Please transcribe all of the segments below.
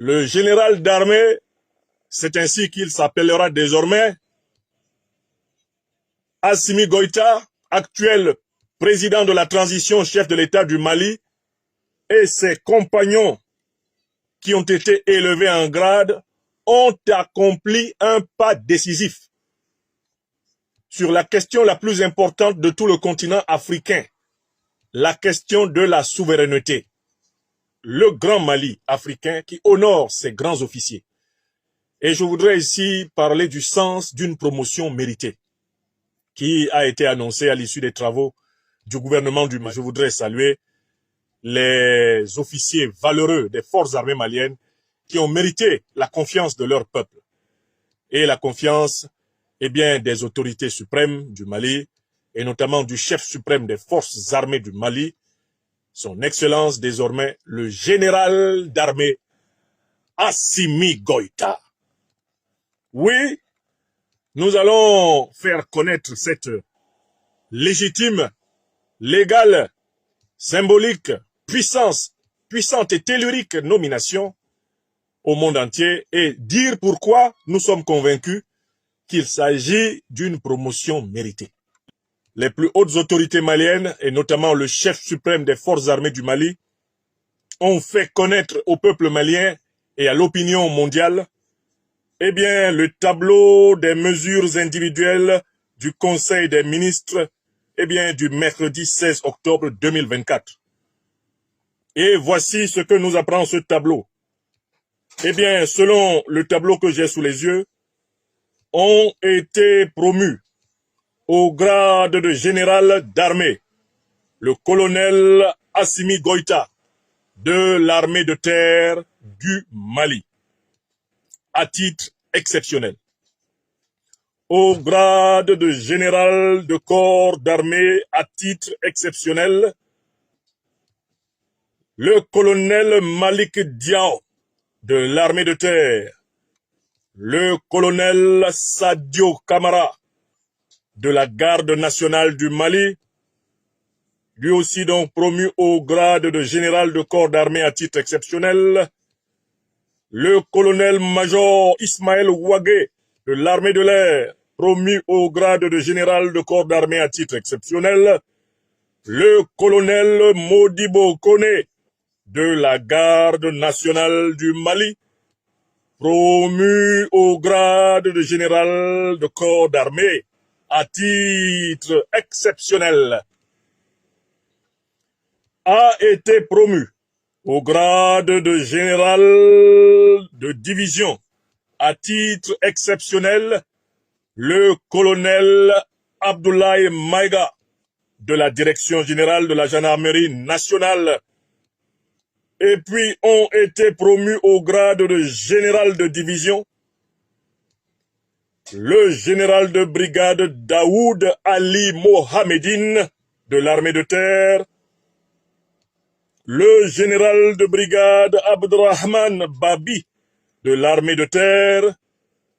Le général d'armée, c'est ainsi qu'il s'appellera désormais, Assimi Goïta, actuel président de la transition, chef de l'État du Mali, et ses compagnons qui ont été élevés en grade, ont accompli un pas décisif sur la question la plus importante de tout le continent africain, la question de la souveraineté. Le grand Mali africain qui honore ses grands officiers. Et je voudrais ici parler du sens d'une promotion méritée qui a été annoncée à l'issue des travaux du gouvernement du Mali. Je voudrais saluer les officiers valeureux des forces armées maliennes qui ont mérité la confiance de leur peuple et la confiance des autorités suprêmes du Mali et notamment du chef suprême des forces armées du Mali, son Excellence désormais le général d'armée Assimi Goïta. Oui, nous allons faire connaître cette légitime, légale, symbolique, puissante et tellurique nomination au monde entier et dire pourquoi nous sommes convaincus qu'il s'agit d'une promotion méritée. Les plus hautes autorités maliennes, et notamment le chef suprême des forces armées du Mali, ont fait connaître au peuple malien et à l'opinion mondiale le tableau des mesures individuelles du Conseil des ministres du mercredi 16 octobre 2024. Et voici ce que nous apprend ce tableau. Selon le tableau que j'ai sous les yeux, ont été promus au grade de général d'armée le colonel Assimi Goïta de l'armée de terre du Mali, à titre exceptionnel. Au grade de général de corps d'armée à titre exceptionnel, le colonel Malik Diao de l'armée de terre, le colonel Sadio Kamara de la garde nationale du Mali, lui aussi donc promu au grade de général de corps d'armée à titre exceptionnel, le colonel-major Ismaël Ouagé de l'armée de l'air, promu au grade de général de corps d'armée à titre exceptionnel, le colonel Modibo Kone de la garde nationale du Mali, promu au grade de général de corps d'armée à titre exceptionnel, a été promu au grade de général de division à titre exceptionnel le colonel Abdoulaye Maïga de la Direction générale de la gendarmerie nationale, et puis ont été promus au grade de général de division le général de brigade Daoud Ali Mohamedine de l'armée de terre, le général de brigade Abdurrahman Babi de l'armée de terre,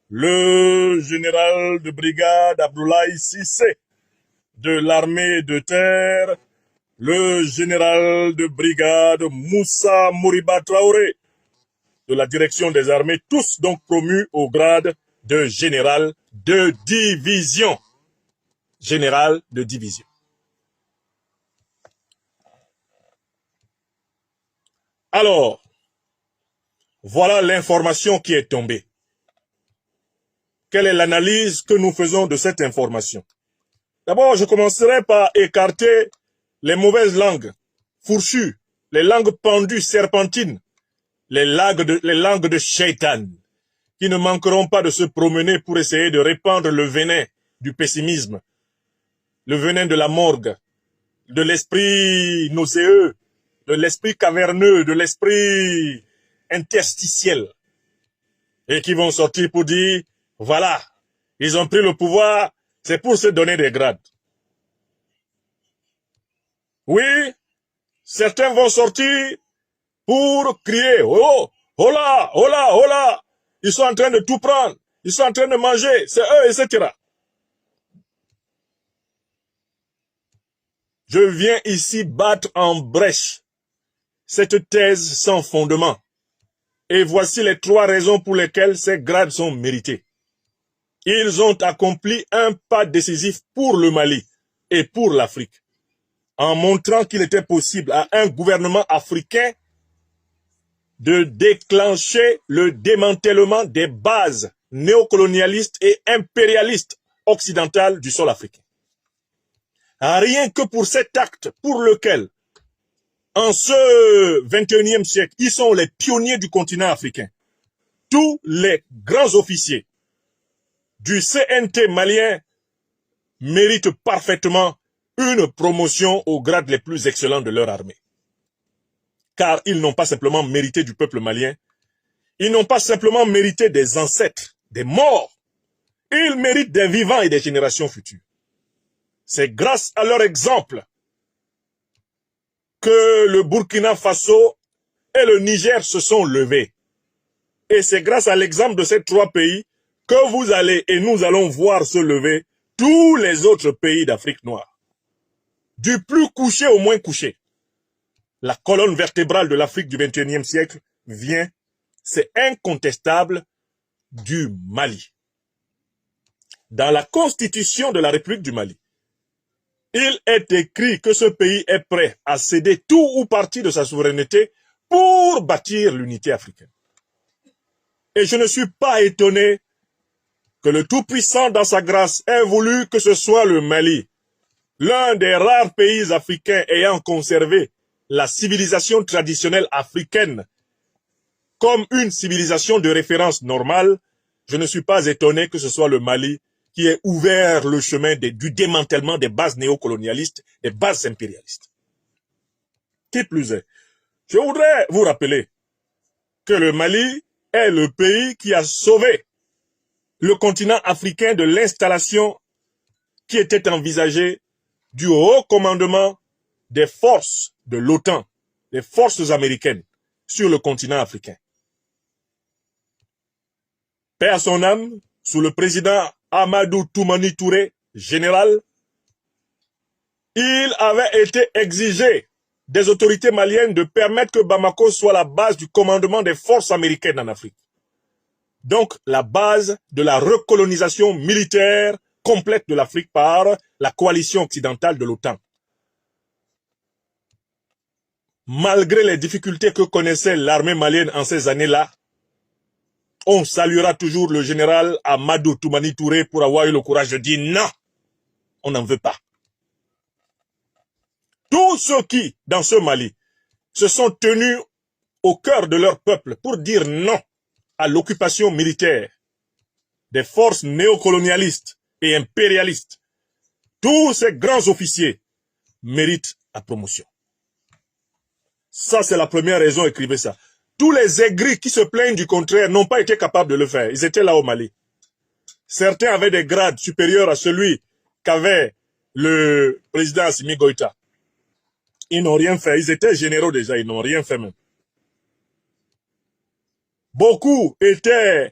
le général de brigade Abdoulaye Sissé de l'armée de terre, le général de brigade Moussa Mouriba Traoré de la direction des armées, tous donc promus au grade de général de division. Général de division. Alors, voilà l'information qui est tombée. Quelle est l'analyse que nous faisons de cette information? D'abord, je commencerai par écarter les mauvaises langues fourchues, les langues pendues, serpentines, les langues de shaitan, qui ne manqueront pas de se promener pour essayer de répandre le venin du pessimisme, le venin de la morgue, de l'esprit nauséeux, de l'esprit caverneux, de l'esprit interstitiel, et qui vont sortir pour dire, voilà, ils ont pris le pouvoir, c'est pour se donner des grades. Oui, certains vont sortir pour crier, oh, oh là, oh là, oh là, ils sont en train de tout prendre, ils sont en train de manger, c'est eux, etc. Je viens ici battre en brèche cette thèse sans fondement Et voici les 3 raisons pour lesquelles ces grades sont mérités. Ils ont accompli un pas décisif pour le Mali et pour l'Afrique, en montrant qu'il était possible à un gouvernement africain de déclencher le démantèlement des bases néocolonialistes et impérialistes occidentales du sol africain. Rien que pour cet acte pour lequel, en ce 21e siècle, ils sont les pionniers du continent africain. Tous les grands officiers du CNT malien méritent parfaitement une promotion aux grades les plus excellents de leur armée. Car ils n'ont pas simplement mérité du peuple malien, ils n'ont pas simplement mérité des ancêtres, des morts, ils méritent des vivants et des générations futures. C'est grâce à leur exemple que le Burkina Faso et le Niger se sont levés. Et c'est grâce à l'exemple de ces 3 pays que vous allez et nous allons voir se lever tous les autres pays d'Afrique noire. Du plus couché au moins couché. La colonne vertébrale de l'Afrique du 21e siècle vient, c'est incontestable, du Mali. Dans la constitution de la République du Mali, il est écrit que ce pays est prêt à céder tout ou partie de sa souveraineté pour bâtir l'unité africaine. Et je ne suis pas étonné que le Tout-Puissant dans sa grâce ait voulu que ce soit le Mali, l'un des rares pays africains ayant conservé la civilisation traditionnelle africaine comme une civilisation de référence normale. Je ne suis pas étonné que ce soit le Mali qui ait ouvert le chemin du démantèlement des bases néocolonialistes, des bases impérialistes. Qui plus est, je voudrais vous rappeler que le Mali est le pays qui a sauvé le continent africain de l'installation qui était envisagée du haut commandement des forces de l'OTAN, des forces américaines sur le continent africain. Paix à son âme, sous le président Amadou Toumani Touré, général, il avait été exigé des autorités maliennes de permettre que Bamako soit la base du commandement des forces américaines en Afrique. Donc, la base de la recolonisation militaire complète de l'Afrique par la coalition occidentale de l'OTAN. Malgré les difficultés que connaissait l'armée malienne en ces années-là, on saluera toujours le général Amadou Toumani Touré pour avoir eu le courage de dire non, on n'en veut pas. Tous ceux qui, dans ce Mali, se sont tenus au cœur de leur peuple pour dire non à l'occupation militaire des forces néocolonialistes et impérialistes, tous ces grands officiers méritent la promotion. Ça, c'est la première raison, écrivez ça. Tous les aigris qui se plaignent du contraire n'ont pas été capables de le faire. Ils étaient là au Mali. Certains avaient des grades supérieurs à celui qu'avait le président Assimi Goïta. Ils n'ont rien fait. Ils étaient généraux déjà, ils n'ont rien fait même. Beaucoup étaient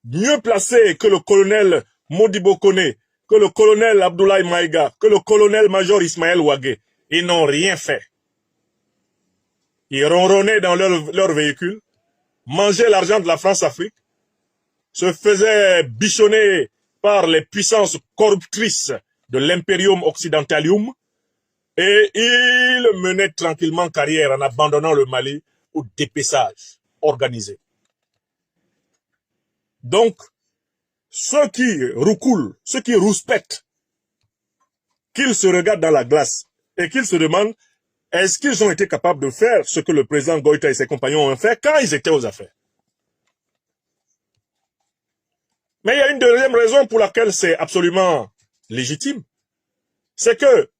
mieux placés que le colonel Modibo Kone, que le colonel Abdoulaye Maïga, que le colonel-major Ismaël Ouagé. Ils n'ont rien fait. Ils ronronnaient dans leur véhicule, mangeaient l'argent de la France-Afrique, se faisaient bichonner par les puissances corruptrices de l'impérium occidentalium, et ils menaient tranquillement carrière en abandonnant le Mali au dépeçage organisé. Donc, ceux qui roucoulent, ceux qui rouspètent, qu'ils se regardent dans la glace et qu'ils se demandent est-ce qu'ils ont été capables de faire ce que le président Goïta et ses compagnons ont fait quand ils étaient aux affaires? Mais il y a une deuxième raison pour laquelle c'est absolument légitime. C'est que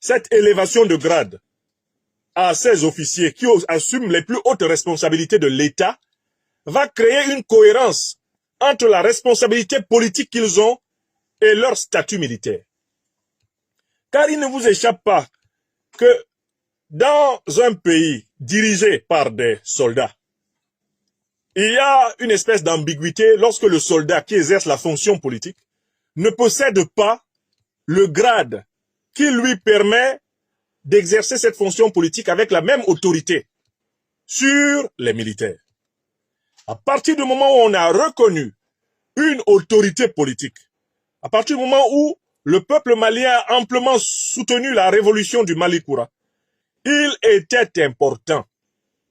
cette élévation de grade à ces officiers qui assument les plus hautes responsabilités de l'État va créer une cohérence entre la responsabilité politique qu'ils ont et leur statut militaire. Car il ne vous échappe pas que dans un pays dirigé par des soldats, il y a une espèce d'ambiguïté lorsque le soldat qui exerce la fonction politique ne possède pas le grade qui lui permet d'exercer cette fonction politique avec la même autorité sur les militaires. À partir du moment où on a reconnu une autorité politique, à partir du moment où le peuple malien a amplement soutenu la révolution du Mali Koura, il était important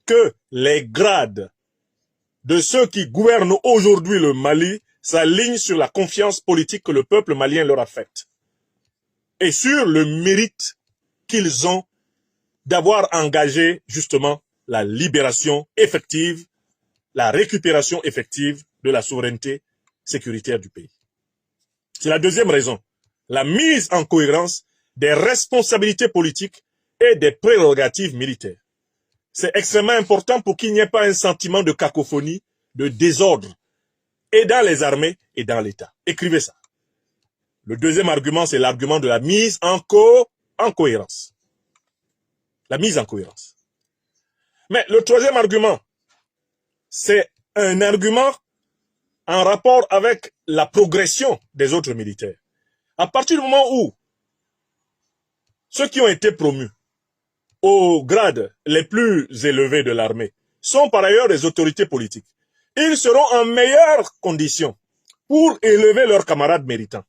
que les grades de ceux qui gouvernent aujourd'hui le Mali s'alignent sur la confiance politique que le peuple malien leur a faite et sur le mérite qu'ils ont d'avoir engagé justement la libération effective, la récupération effective de la souveraineté sécuritaire du pays. C'est la deuxième raison, la mise en cohérence des responsabilités politiques et des prérogatives militaires. C'est extrêmement important pour qu'il n'y ait pas un sentiment de cacophonie, de désordre, et dans les armées et dans l'État. Écrivez ça. Le deuxième argument, c'est l'argument de la mise en cohérence. La mise en cohérence. Mais le troisième argument, c'est un argument en rapport avec la progression des autres militaires. À partir du moment où ceux qui ont été promus aux grades les plus élevés de l'armée sont par ailleurs des autorités politiques, ils seront en meilleure condition pour élever leurs camarades méritants.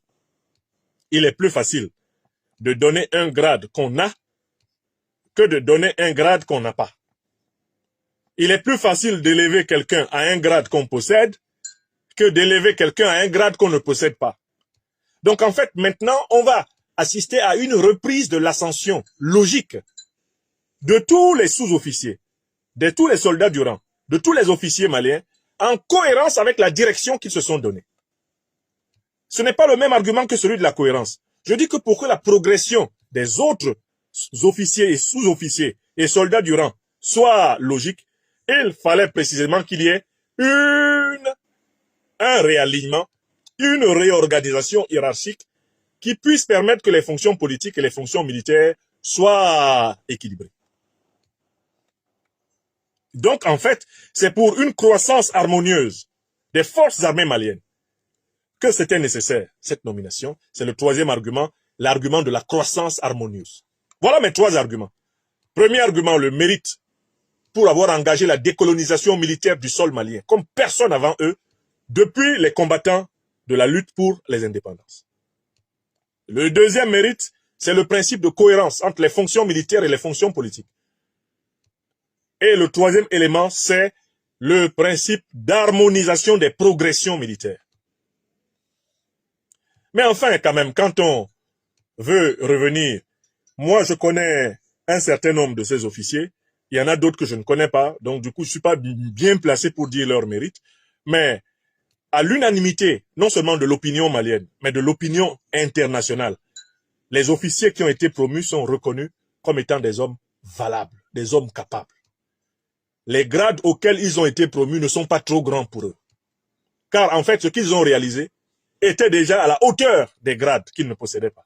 Il est plus facile de donner un grade qu'on a que de donner un grade qu'on n'a pas. Il est plus facile d'élever quelqu'un à un grade qu'on possède que d'élever quelqu'un à un grade qu'on ne possède pas. Donc en fait, maintenant, on va assister à une reprise de l'ascension logique de tous les sous-officiers, de tous les soldats du rang, de tous les officiers maliens, en cohérence avec la direction qu'ils se sont donnée. Ce n'est pas le même argument que celui de la cohérence. Je dis que pour que la progression des autres officiers et sous-officiers et soldats du rang soit logique, il fallait précisément qu'il y ait un réalignement, une réorganisation hiérarchique qui puisse permettre que les fonctions politiques et les fonctions militaires soient équilibrées. Donc, en fait, c'est pour une croissance harmonieuse des forces armées maliennes que c'était nécessaire, cette nomination. C'est le troisième argument, l'argument de la croissance harmonieuse. Voilà mes trois arguments. Premier argument, le mérite pour avoir engagé la décolonisation militaire du sol malien, comme personne avant eux, depuis les combattants de la lutte pour les indépendances. Le deuxième mérite, c'est le principe de cohérence entre les fonctions militaires et les fonctions politiques. Et le troisième élément, c'est le principe d'harmonisation des progressions militaires. Mais enfin, quand même, quand on veut revenir, moi je connais un certain nombre de ces officiers, il y en a d'autres que je ne connais pas, donc du coup je ne suis pas bien placé pour dire leur mérite, mais à l'unanimité, non seulement de l'opinion malienne, mais de l'opinion internationale, les officiers qui ont été promus sont reconnus comme étant des hommes valables, des hommes capables. Les grades auxquels ils ont été promus ne sont pas trop grands pour eux. Car en fait, ce qu'ils ont réalisé était déjà à la hauteur des grades qu'ils ne possédaient pas.